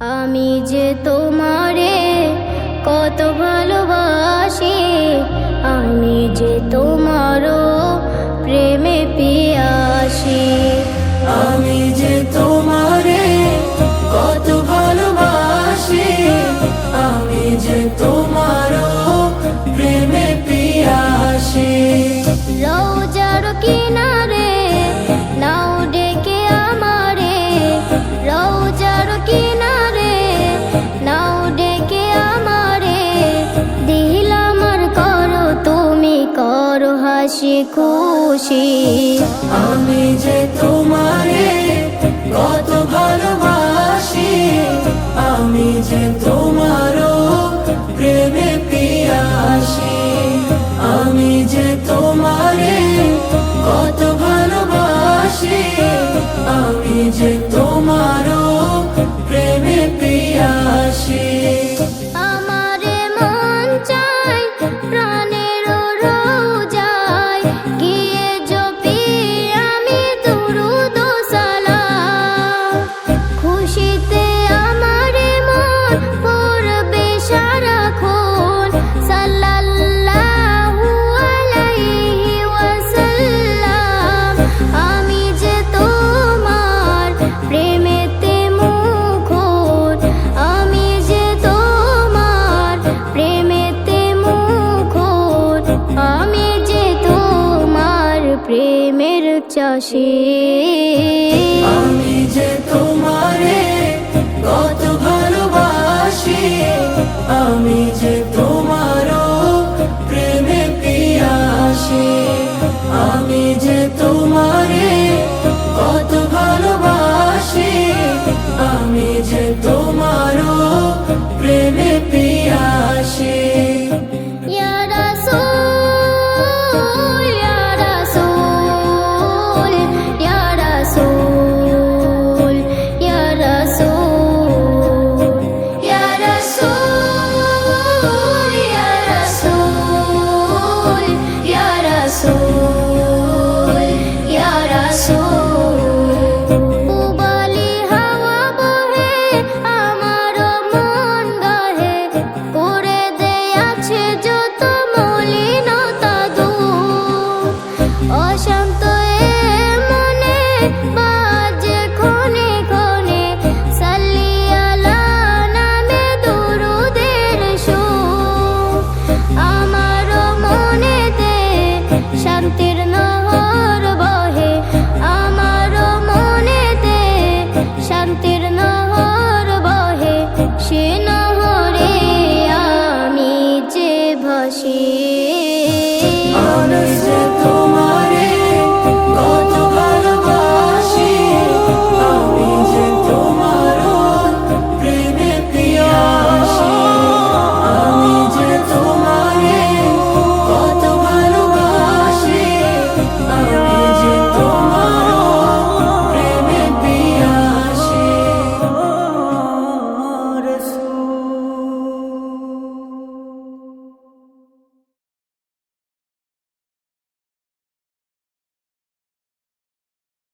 আমি যে তোমারে কত ভালোবাসি, আমি যে তোমারও প্রেমে পিয়াসি। আমি যে তোমারে কত ভালোবাসি, আমি যে তোমারও প্রেমে পিয়াসি। রওজার কিনারে নাও ডেকে আমারে, রওজার কিনারে নাও ডেকে আমারে। দিল আমার করো তুমি, করো হাসি খুশি। আমি যে তোমারে কত ভালোবাসি, আমি যে তোমারও প্রেমে পিয়াসি। আমি যে তোমারে কত ভালোবাসি, আমি যে তোমারও প্রেমে পিয়াসি। আমারে মন চাই প্রাণের রওজায়, গিয়ে জপি আমি দুরূদ ও সালাম। খুশিতে আমারে মন পড়বে সারাক্ষণ, সাল্লাল্লাহু আলাইহি ওয়াসাল্লাম। আমি যে তোমার প্রেমেতে মুখর, আমি যে তোমার প্রেমেতে মুখর, আমি যে তোমার প্রেমের চাষী।